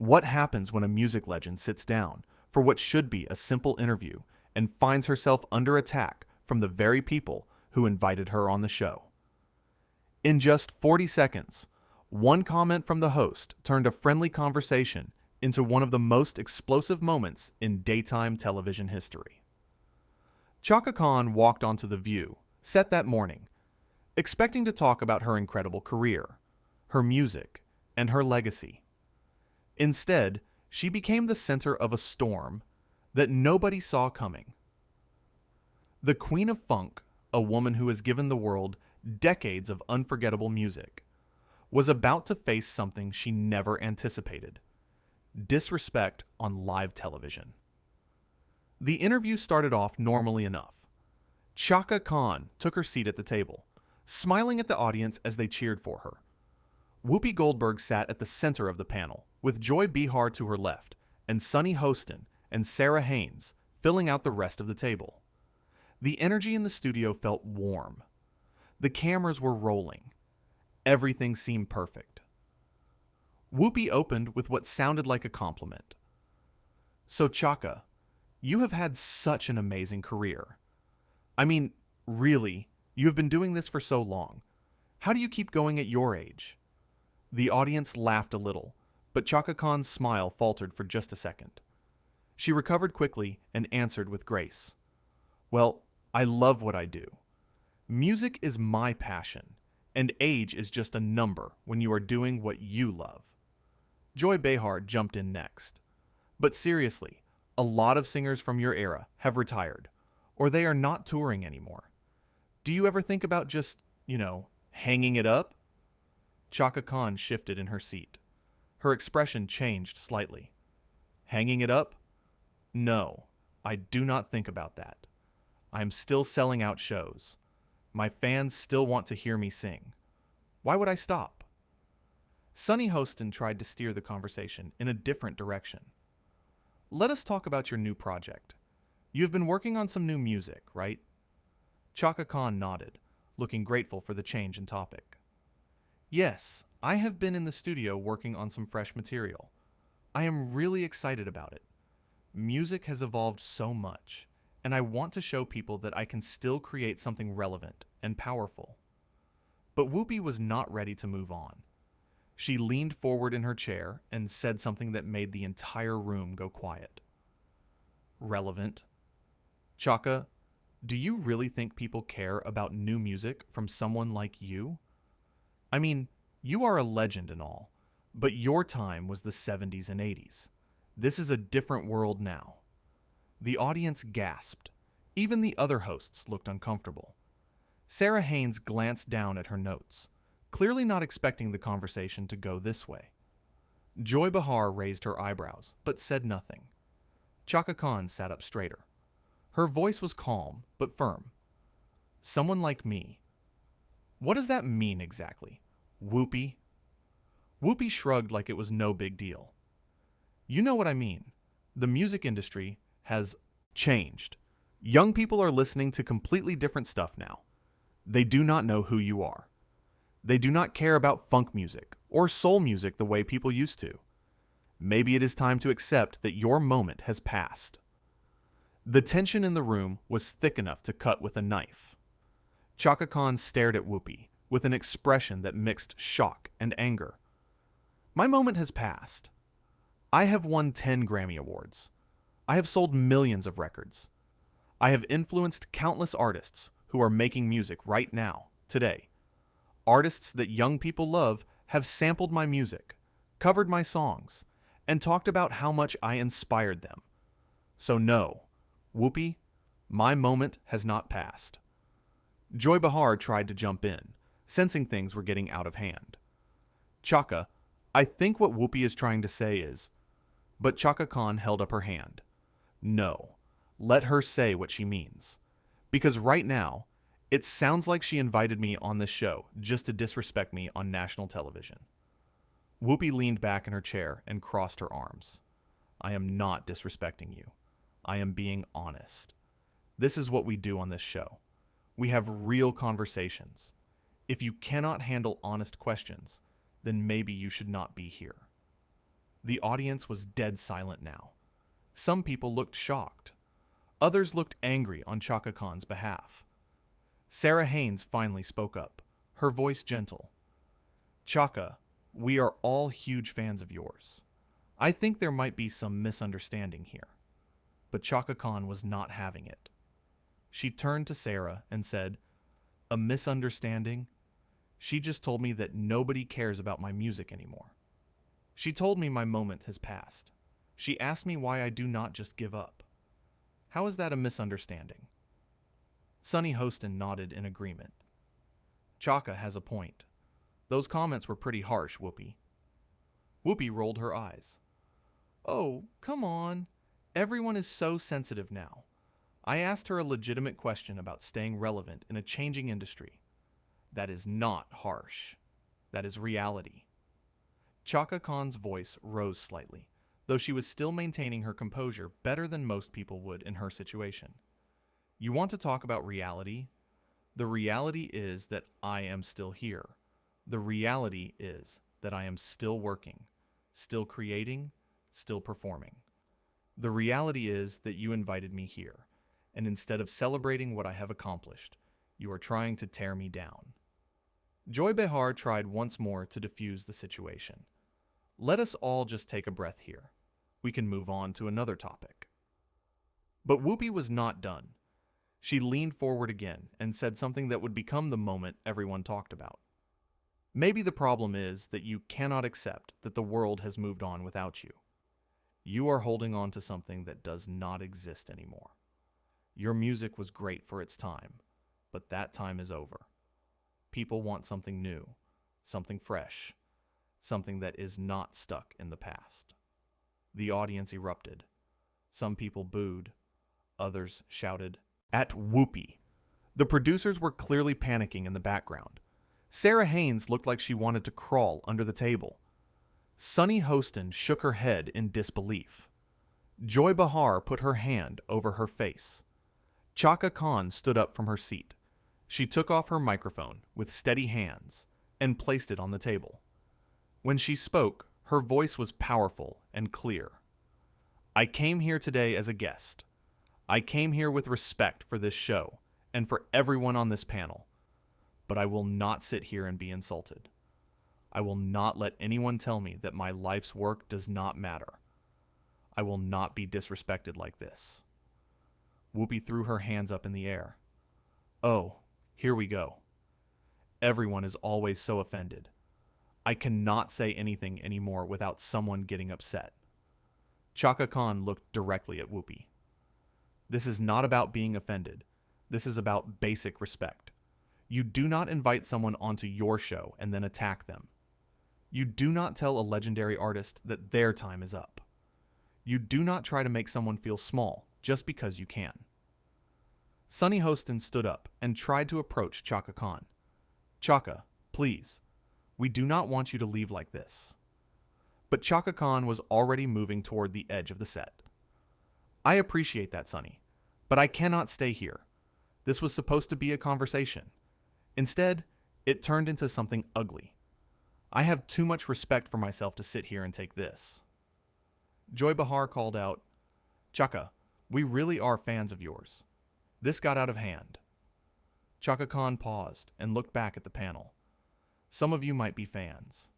What happens when a music legend sits down for what should be a simple interview and finds herself under attack from the very people who invited her on the show? In just 40 seconds, one comment from the host turned a friendly conversation into one of the most explosive moments in daytime television history. Chaka Khan walked onto The View, set that morning, expecting to talk about her incredible career, her music, and her legacy. Instead, she became the center of a storm that nobody saw coming. The Queen of Funk, a woman who has given the world decades of unforgettable music, was about to face something she never anticipated: disrespect on live television. The interview started off normally enough. Chaka Khan took her seat at the table, smiling at the audience as they cheered for her. Whoopi Goldberg sat at the center of the panel, with Joy Behar to her left, and Sunny Hostin and Sarah Haynes filling out the rest of the table. The energy in the studio felt warm. The cameras were rolling. Everything seemed perfect. Whoopi opened with what sounded like a compliment. "So Chaka, you have had such an amazing career. I mean, really, you have been doing this for so long. How do you keep going at your age?" The audience laughed a little, but Chaka Khan's smile faltered for just a second. She recovered quickly and answered with grace. "Well, I love what I do. Music is my passion, and age is just a number when you are doing what you love." Joy Behar jumped in next. "But seriously, a lot of singers from your era have retired, or they are not touring anymore. Do you ever think about just, hanging it up?" Chaka Khan shifted in her seat. Her expression changed slightly. "Hanging it up? No, I do not think about that. I am still selling out shows. My fans still want to hear me sing. Why would I stop?" Sunny Hostin tried to steer the conversation in a different direction. "Let us talk about your new project. You have been working on some new music, right?" Chaka Khan nodded, looking grateful for the change in topic. "Yes, I have been in the studio working on some fresh material. I am really excited about it. Music has evolved so much, and I want to show people that I can still create something relevant and powerful." But Whoopi was not ready to move on. She leaned forward in her chair and said something that made the entire room go quiet. "Relevant? Chaka, do you really think people care about new music from someone like you? I mean, you are a legend and all, but your time was the 70s and 80s. This is a different world now." The audience gasped. Even the other hosts looked uncomfortable. Sarah Haynes glanced down at her notes, clearly not expecting the conversation to go this way. Joy Behar raised her eyebrows, but said nothing. Chaka Khan sat up straighter. Her voice was calm, but firm. "Someone like me. What does that mean exactly? Whoopi?" Whoopi shrugged like it was no big deal. "You know what I mean. The music industry has changed. Young people are listening to completely different stuff now. They do not know who you are. They do not care about funk music or soul music the way people used to. Maybe it is time to accept that your moment has passed." The tension in the room was thick enough to cut with a knife. Chaka Khan stared at Whoopi with an expression that mixed shock and anger. "My moment has passed. I have won 10 Grammy Awards. I have sold millions of records. I have influenced countless artists who are making music right now, today. Artists that young people love have sampled my music, covered my songs, and talked about how much I inspired them. So no, Whoopi, my moment has not passed." Joy Behar tried to jump in, sensing things were getting out of hand. "Chaka, I think what Whoopi is trying to say is..." But Chaka Khan held up her hand. "No, let her say what she means. Because right now, it sounds like she invited me on this show just to disrespect me on national television." Whoopi leaned back in her chair and crossed her arms. "I am not disrespecting you. I am being honest. This is what we do on this show. We have real conversations. If you cannot handle honest questions, then maybe you should not be here." The audience was dead silent now. Some people looked shocked. Others looked angry on Chaka Khan's behalf. Sarah Haynes finally spoke up, her voice gentle. Chaka, we are all huge fans of yours. I think there might be some misunderstanding here. But Chaka Khan was not having it. She turned to Sarah and said, "A misunderstanding? She just told me that nobody cares about my music anymore. She told me my moment has passed. She asked me why I do not just give up. How is that a misunderstanding?" Sunny Hostin nodded in agreement. Chaka has a point. Those comments were pretty harsh, Whoopi. Whoopi rolled her eyes. Oh, come on. Everyone is so sensitive now. I asked her a legitimate question about staying relevant in a changing industry. That is not harsh. That is reality. Chaka Khan's voice rose slightly, though she was still maintaining her composure better than most people would in her situation. You want to talk about reality? The reality is that I am still here. The reality is that I am still working, still creating, still performing. The reality is that you invited me here, and instead of celebrating what I have accomplished, you are trying to tear me down. Joy Behar tried once more to diffuse the situation. Let us all just take a breath here. We can move on to another topic. But Whoopi was not done. She leaned forward again and said something that would become the moment everyone talked about. Maybe the problem is that you cannot accept that the world has moved on without you. You are holding on to something that does not exist anymore. Your music was great for its time, but that time is over. People want something new, something fresh, something that is not stuck in the past. The audience erupted. Some people booed. Others shouted at Whoopi. The producers were clearly panicking in the background. Sarah Haynes looked like she wanted to crawl under the table. Sunny Hostin shook her head in disbelief. Joy Behar put her hand over her face. Chaka Khan stood up from her seat. She took off her microphone with steady hands and placed it on the table. When she spoke, her voice was powerful and clear. I came here today as a guest. I came here with respect for this show and for everyone on this panel. But I will not sit here and be insulted. I will not let anyone tell me that my life's work does not matter. I will not be disrespected like this. Whoopi threw her hands up in the air. Oh, here we go. Everyone is always so offended. I cannot say anything anymore without someone getting upset. Chaka Khan looked directly at Whoopi. This is not about being offended. This is about basic respect. You do not invite someone onto your show and then attack them. You do not tell a legendary artist that their time is up. You do not try to make someone feel small just because you can. Sunny Hostin stood up and tried to approach Chaka Khan. Chaka, please. We do not want you to leave like this. But Chaka Khan was already moving toward the edge of the set. I appreciate that, Sunny, but I cannot stay here. This was supposed to be a conversation. Instead, it turned into something ugly. I have too much respect for myself to sit here and take this. Joy Behar called out, Chaka, we really are fans of yours. This got out of hand. Chaka Khan paused and looked back at the panel. Some of you might be fans,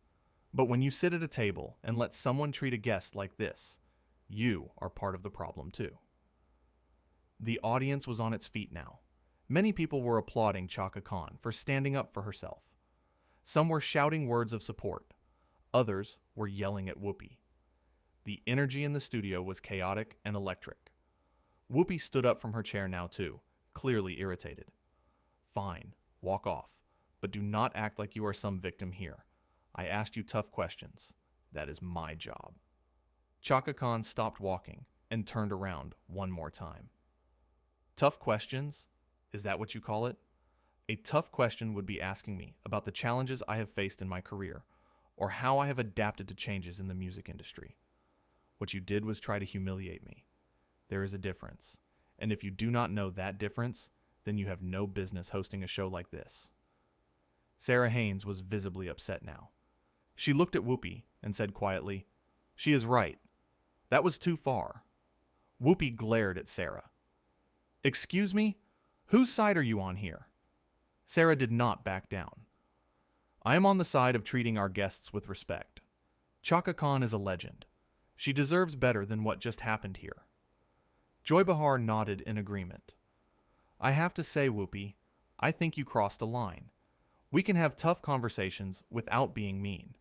but when you sit at a table and let someone treat a guest like this, you are part of the problem too. The audience was on its feet now. Many people were applauding Chaka Khan for standing up for herself. Some were shouting words of support. Others were yelling at Whoopi. The energy in the studio was chaotic and electric. Whoopi stood up from her chair now too, clearly irritated. Fine, walk off, but do not act like you are some victim here. I asked you tough questions. That is my job. Chaka Khan stopped walking and turned around one more time. Tough questions? Is that what you call it? A tough question would be asking me about the challenges I have faced in my career, or how I have adapted to changes in the music industry. What you did was try to humiliate me. There is a difference, and if you do not know that difference, then you have no business hosting a show like this. Sarah Haynes was visibly upset now. She looked at Whoopi and said quietly, She is right. That was too far. Whoopi glared at Sarah. Excuse me? Whose side are you on here? Sarah did not back down. I am on the side of treating our guests with respect. Chaka Khan is a legend. She deserves better than what just happened here. Joy Behar nodded in agreement. I have to say, Whoopi, I think you crossed a line. We can have tough conversations without being mean.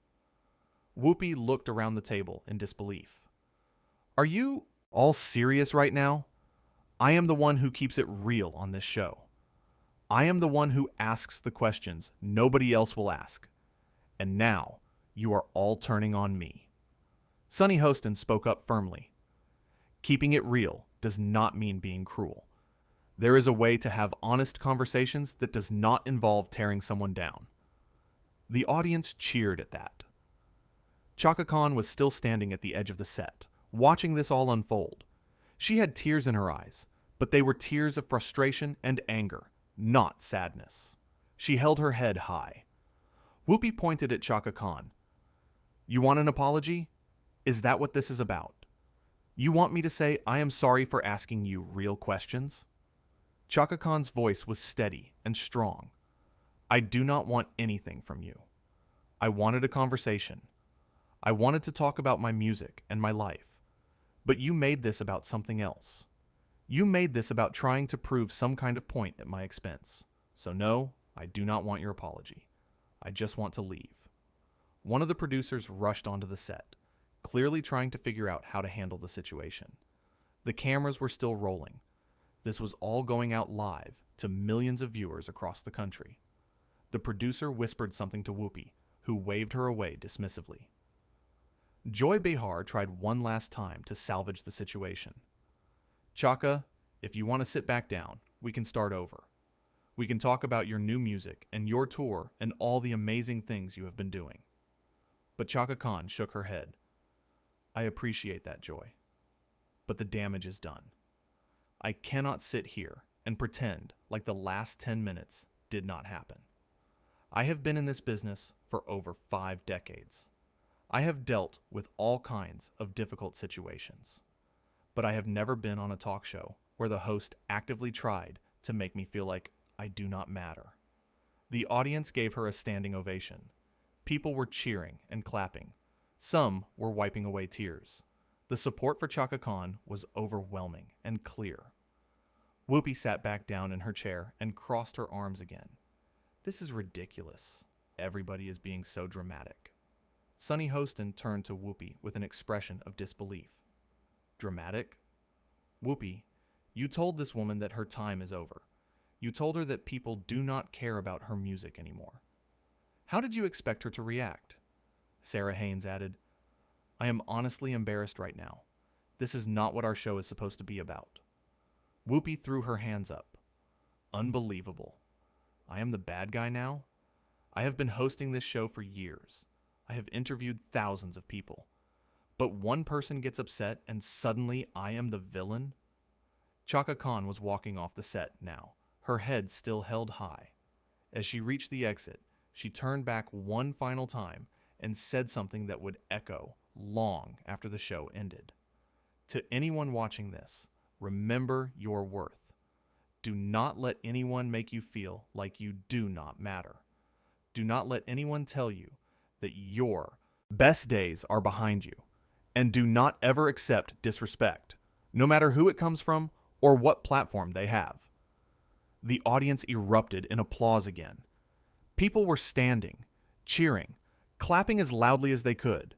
Whoopi looked around the table in disbelief. Are you all serious right now? I am the one who keeps it real on this show. I am the one who asks the questions nobody else will ask. And now, you are all turning on me. Sunny Hostin spoke up firmly. Keeping it real does not mean being cruel. There is a way to have honest conversations that does not involve tearing someone down. The audience cheered at that. Chaka Khan was still standing at the edge of the set, watching this all unfold. She had tears in her eyes, but they were tears of frustration and anger, not sadness. She held her head high. Whoopi pointed at Chaka Khan. You want an apology? Is that what this is about? You want me to say I am sorry for asking you real questions? Chaka Khan's voice was steady and strong. I do not want anything from you. I wanted a conversation. I wanted to talk about my music and my life. But you made this about something else. You made this about trying to prove some kind of point at my expense. So no, I do not want your apology. I just want to leave. One of the producers rushed onto the set, clearly trying to figure out how to handle the situation. The cameras were still rolling. This was all going out live to millions of viewers across the country. The producer whispered something to Whoopi, who waved her away dismissively. Joy Behar tried one last time to salvage the situation. Chaka, if you want to sit back down, we can start over. We can talk about your new music and your tour and all the amazing things you have been doing. But Chaka Khan shook her head. I appreciate that, Joy. But the damage is done. I cannot sit here and pretend like the last 10 minutes did not happen. I have been in this business for over 5 decades. I have dealt with all kinds of difficult situations. But I have never been on a talk show where the host actively tried to make me feel like I do not matter. The audience gave her a standing ovation. People were cheering and clapping. Some were wiping away tears. The support for Chaka Khan was overwhelming and clear. Whoopi sat back down in her chair and crossed her arms again. This is ridiculous. Everybody is being so dramatic. Sunny Hostin turned to Whoopi with an expression of disbelief. Dramatic? Whoopi, you told this woman that her time is over. You told her that people do not care about her music anymore. How did you expect her to react? Sarah Haynes added, I am honestly embarrassed right now. This is not what our show is supposed to be about. Whoopi threw her hands up. Unbelievable. I am the bad guy now? I have been hosting this show for years. I have interviewed thousands of people. But one person gets upset and suddenly I am the villain? Chaka Khan was walking off the set now, her head still held high. As she reached the exit, she turned back one final time and said something that would echo long after the show ended. To anyone watching this, remember your worth. Do not let anyone make you feel like you do not matter. Do not let anyone tell you that your best days are behind you. And do not ever accept disrespect, no matter who it comes from or what platform they have. The audience erupted in applause again. People were standing, cheering, clapping as loudly as they could.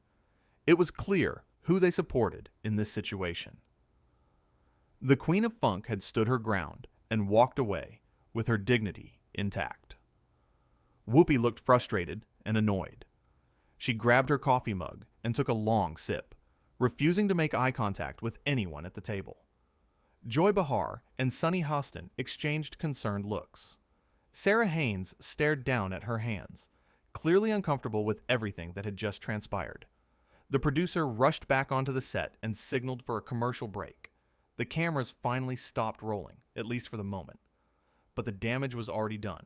It was clear who they supported in this situation. The Queen of Funk had stood her ground and walked away with her dignity intact. Whoopi looked frustrated and annoyed. She grabbed her coffee mug and took a long sip, refusing to make eye contact with anyone at the table. Joy Behar and Sunny Hostin exchanged concerned looks. Sarah Haynes stared down at her hands, clearly uncomfortable with everything that had just transpired. The producer rushed back onto the set and signaled for a commercial break. The cameras finally stopped rolling, at least for the moment. But the damage was already done.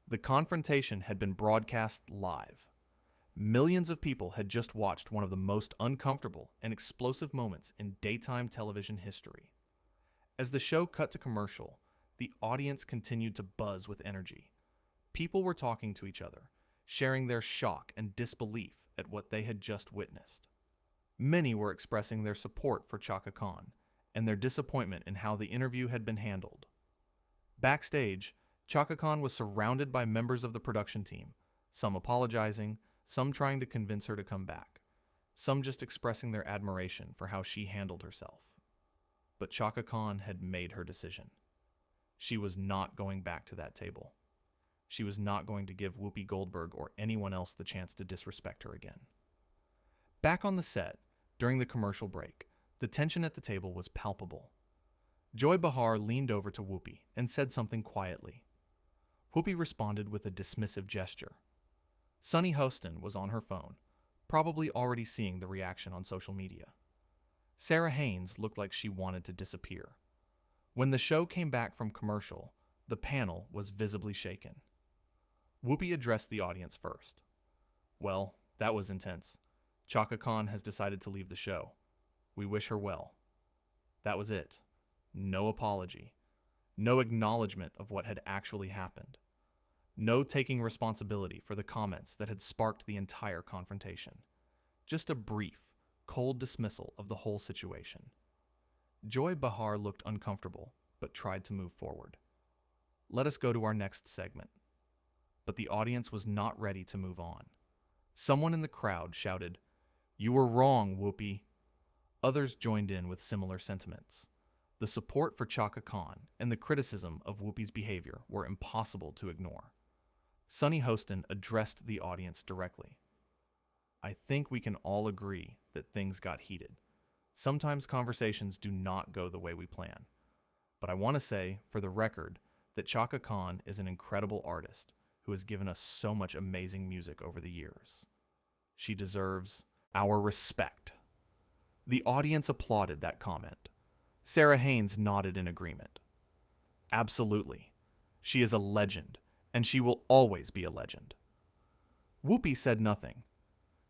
The confrontation had been broadcast live. Millions of people had just watched one of the most uncomfortable and explosive moments in daytime television history. As the show cut to commercial, the audience continued to buzz with energy. People were talking to each other, sharing their shock and disbelief at what they had just witnessed. Many were expressing their support for Chaka Khan and their disappointment in how the interview had been handled. Backstage, Chaka Khan was surrounded by members of the production team, some apologizing, some trying to convince her to come back, some just expressing their admiration for how she handled herself. But Chaka Khan had made her decision. She was not going back to that table. She was not going to give Whoopi Goldberg or anyone else the chance to disrespect her again. Back on the set, during the commercial break, the tension at the table was palpable. Joy Behar leaned over to Whoopi and said something quietly. Whoopi responded with a dismissive gesture. Sunny Hostin was on her phone, probably already seeing the reaction on social media. Sarah Haynes looked like she wanted to disappear. When the show came back from commercial, the panel was visibly shaken. Whoopi addressed the audience first. Well, that was intense. Chaka Khan has decided to leave the show. We wish her well. That was it. No apology. No acknowledgement of what had actually happened. No taking responsibility for the comments that had sparked the entire confrontation. Just a brief, cold dismissal of the whole situation. Joy Behar looked uncomfortable, but tried to move forward. Let us go to our next segment. But the audience was not ready to move on. Someone in the crowd shouted, "You were wrong, Whoopi." Others joined in with similar sentiments. The support for Chaka Khan and the criticism of Whoopi's behavior were impossible to ignore. Sunny Hostin addressed the audience directly. I think we can all agree that things got heated. Sometimes conversations do not go the way we plan. But I want to say, for the record, that Chaka Khan is an incredible artist who has given us so much amazing music over the years. She deserves our respect. The audience applauded that comment. Sarah Haynes nodded in agreement. Absolutely. She is a legend, and she will always be a legend. Whoopi said nothing.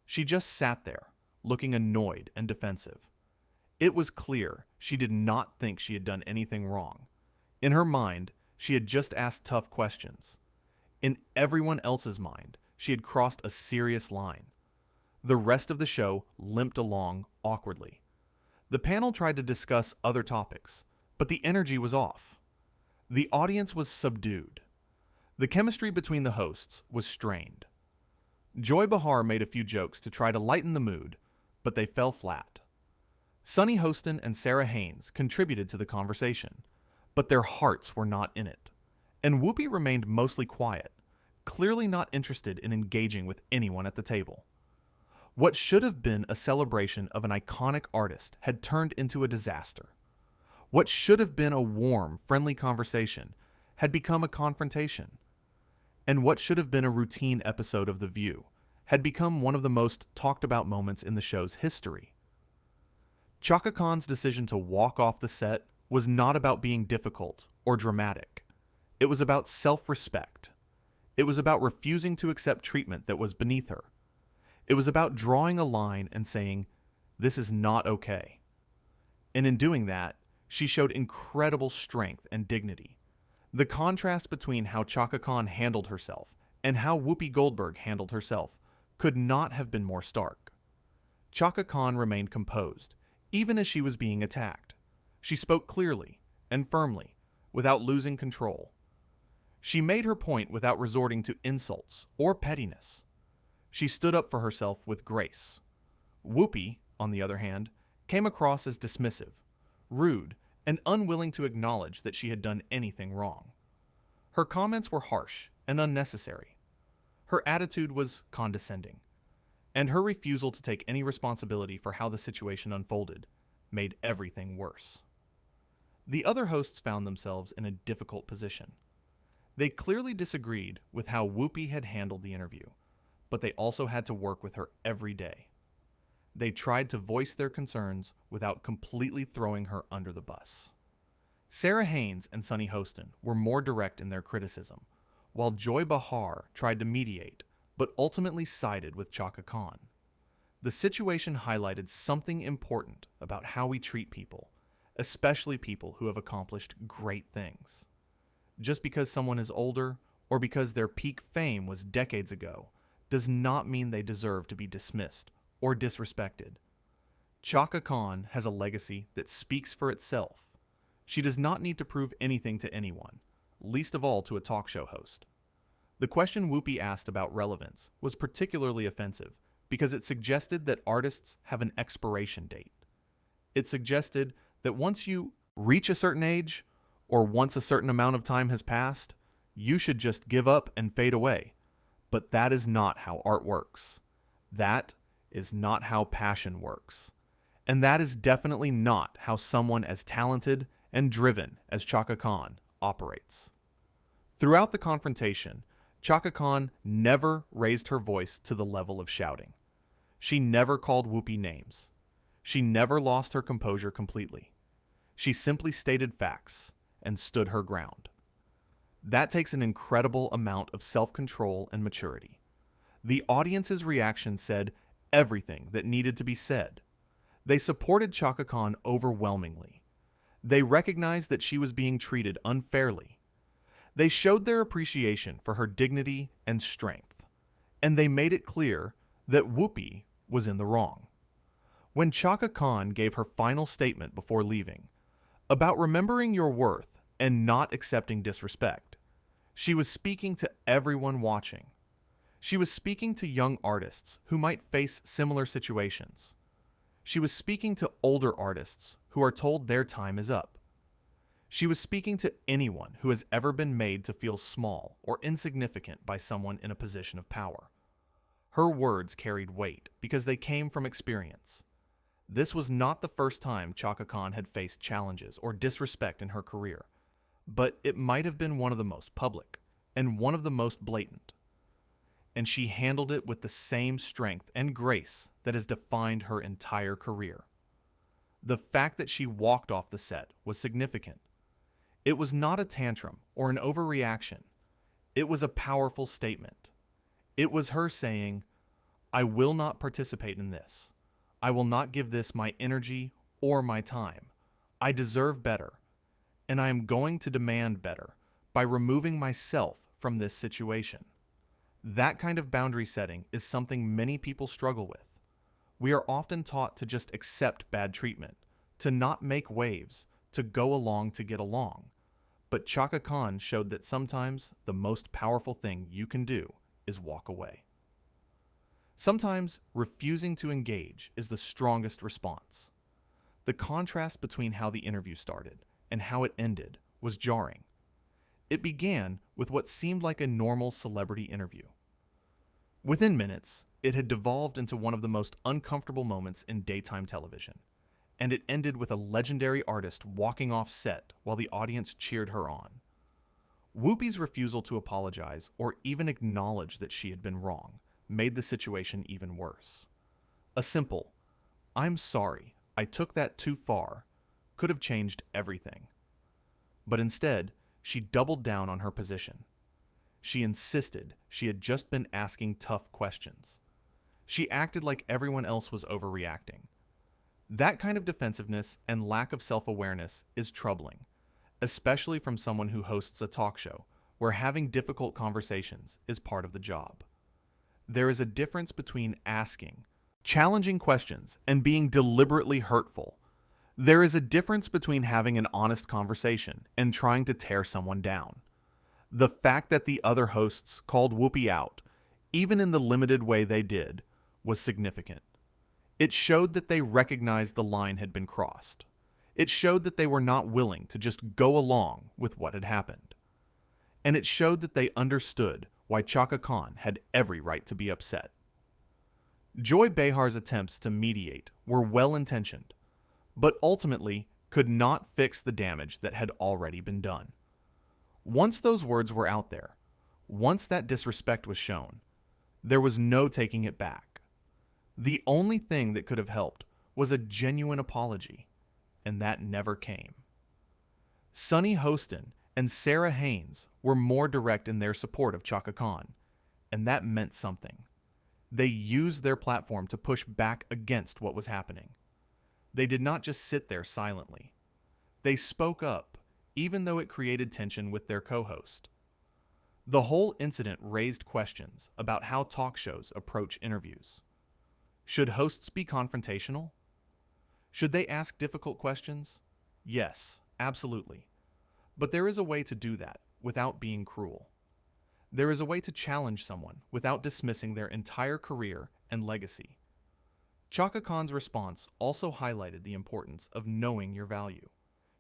She just sat there, looking annoyed and defensive. It was clear she did not think she had done anything wrong. In her mind, she had just asked tough questions. In everyone else's mind, she had crossed a serious line. The rest of the show limped along awkwardly. The panel tried to discuss other topics, but the energy was off. The audience was subdued. The chemistry between the hosts was strained. Joy Behar made a few jokes to try to lighten the mood, but they fell flat. Sunny Hostin and Sarah Haynes contributed to the conversation, but their hearts were not in it. And Whoopi remained mostly quiet, clearly not interested in engaging with anyone at the table. What should have been a celebration of an iconic artist had turned into a disaster. What should have been a warm, friendly conversation had become a confrontation. And what should have been a routine episode of The View had become one of the most talked about moments in the show's history. Chaka Khan's decision to walk off the set was not about being difficult or dramatic. It was about self-respect. It was about refusing to accept treatment that was beneath her. It was about drawing a line and saying, "This is not okay." And in doing that, she showed incredible strength and dignity. The contrast between how Chaka Khan handled herself and how Whoopi Goldberg handled herself could not have been more stark. Chaka Khan remained composed, even as she was being attacked. She spoke clearly and firmly, without losing control. She made her point without resorting to insults or pettiness. She stood up for herself with grace. Whoopi, on the other hand, came across as dismissive, rude, and unwilling to acknowledge that she had done anything wrong. Her comments were harsh and unnecessary. Her attitude was condescending, and her refusal to take any responsibility for how the situation unfolded made everything worse. The other hosts found themselves in a difficult position. They clearly disagreed with how Whoopi had handled the interview, but they also had to work with her every day. They tried to voice their concerns without completely throwing her under the bus. Sarah Haynes and Sunny Hostin were more direct in their criticism, while Joy Behar tried to mediate, but ultimately sided with Chaka Khan. The situation highlighted something important about how we treat people, especially people who have accomplished great things. Just because someone is older, or because their peak fame was decades ago, does not mean they deserve to be dismissed or disrespected. Chaka Khan has a legacy that speaks for itself. She does not need to prove anything to anyone, least of all to a talk show host. The question Whoopi asked about relevance was particularly offensive because it suggested that artists have an expiration date. It suggested that once you reach a certain age, or once a certain amount of time has passed, you should just give up and fade away. But that is not how art works. That is not how passion works. And that is definitely not how someone as talented and driven as Chaka Khan operates. Throughout the confrontation, Chaka Khan never raised her voice to the level of shouting. She never called Whoopi names. She never lost her composure completely. She simply stated facts and stood her ground. That takes an incredible amount of self-control and maturity. The audience's reaction said everything that needed to be said. They supported Chaka Khan overwhelmingly. They recognized that she was being treated unfairly. They showed their appreciation for her dignity and strength. And they made it clear that Whoopi was in the wrong. When Chaka Khan gave her final statement before leaving, about remembering your worth and not accepting disrespect, she was speaking to everyone watching. She was speaking to young artists who might face similar situations. She was speaking to older artists who are told their time is up. She was speaking to anyone who has ever been made to feel small or insignificant by someone in a position of power. Her words carried weight because they came from experience. This was not the first time Chaka Khan had faced challenges or disrespect in her career, but it might have been one of the most public and one of the most blatant. And she handled it with the same strength and grace that has defined her entire career. The fact that she walked off the set was significant. It was not a tantrum or an overreaction. It was a powerful statement. It was her saying, "I will not participate in this. I will not give this my energy or my time. I deserve better, and I am going to demand better by removing myself from this situation." That kind of boundary setting is something many people struggle with. We are often taught to just accept bad treatment, to not make waves, to go along to get along. But Chaka Khan showed that sometimes the most powerful thing you can do is walk away. Sometimes refusing to engage is the strongest response. The contrast between how the interview started and how it ended was jarring. It began with what seemed like a normal celebrity interview. Within minutes, it had devolved into one of the most uncomfortable moments in daytime television, and it ended with a legendary artist walking off set while the audience cheered her on. Whoopi's refusal to apologize or even acknowledge that she had been wrong made the situation even worse. A simple, "I'm sorry, I took that too far," could have changed everything. But instead, she doubled down on her position. She insisted she had just been asking tough questions. She acted like everyone else was overreacting. That kind of defensiveness and lack of self-awareness is troubling, especially from someone who hosts a talk show where having difficult conversations is part of the job. There is a difference between asking challenging questions and being deliberately hurtful. There is a difference between having an honest conversation and trying to tear someone down. The fact that the other hosts called Whoopi out, even in the limited way they did, was significant. It showed that they recognized the line had been crossed. It showed that they were not willing to just go along with what had happened. And it showed that they understood why Chaka Khan had every right to be upset. Joy Behar's attempts to mediate were well-intentioned, but ultimately could not fix the damage that had already been done. Once those words were out there, once that disrespect was shown, there was no taking it back. The only thing that could have helped was a genuine apology, and that never came. Sunny Hostin and Sarah Haynes were more direct in their support of Chaka Khan, and that meant something. They used their platform to push back against what was happening. They did not just sit there silently. They spoke up, even though it created tension with their co-host. The whole incident raised questions about how talk shows approach interviews. Should hosts be confrontational? Should they ask difficult questions? Yes, absolutely. But there is a way to do that without being cruel. There is a way to challenge someone without dismissing their entire career and legacy. Chaka Khan's response also highlighted the importance of knowing your value.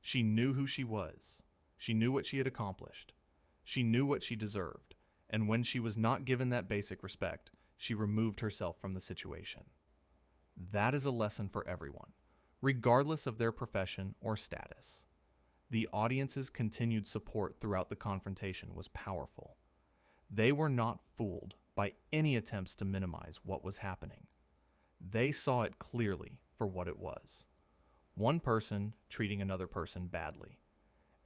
She knew who she was. She knew what she had accomplished. She knew what she deserved. And when she was not given that basic respect, she removed herself from the situation. That is a lesson for everyone, regardless of their profession or status. The audience's continued support throughout the confrontation was powerful. They were not fooled by any attempts to minimize what was happening. They saw it clearly for what it was. One person treating another person badly.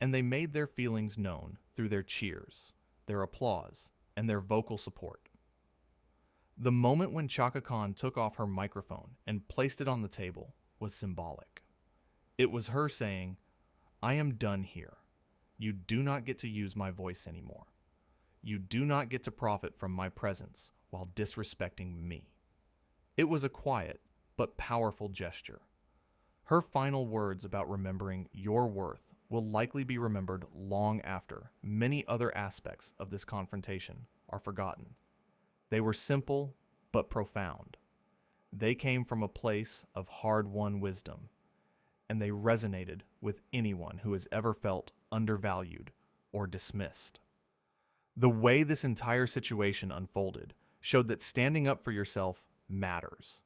And they made their feelings known through their cheers, their applause, and their vocal support. The moment when Chaka Khan took off her microphone and placed it on the table was symbolic. It was her saying, "I am done here. You do not get to use my voice anymore. You do not get to profit from my presence while disrespecting me." It was a quiet but powerful gesture. Her final words about remembering your worth will likely be remembered long after many other aspects of this confrontation are forgotten. They were simple but profound. They came from a place of hard-won wisdom, and they resonated with anyone who has ever felt undervalued or dismissed. The way this entire situation unfolded showed that standing up for yourself matters.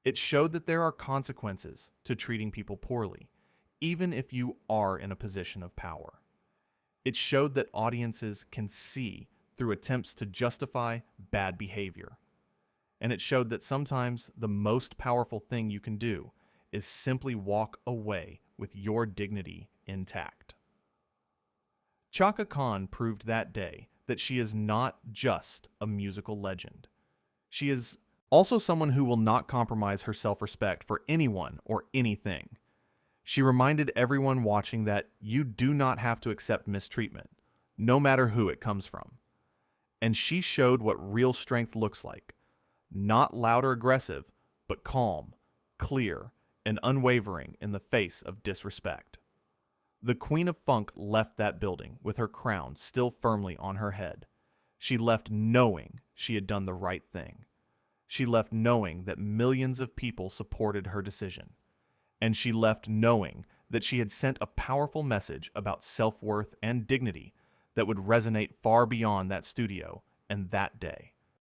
It showed that there are consequences to treating people poorly, even if you are in a position of power. It showed that audiences can see through attempts to justify bad behavior. And it showed that sometimes the most powerful thing you can do is simply walk away with your dignity intact. Chaka Khan proved that day that she is not just a musical legend. She is also someone who will not compromise her self-respect for anyone or anything. She reminded everyone watching that you do not have to accept mistreatment, no matter who it comes from. And she showed what real strength looks like. Not loud or aggressive, but calm, clear, and unwavering in the face of disrespect. The Queen of Funk left that building with her crown still firmly on her head. She left knowing she had done the right thing. She left knowing that millions of people supported her decision. And she left knowing that she had sent a powerful message about self-worth and dignity that would resonate far beyond that studio and that day.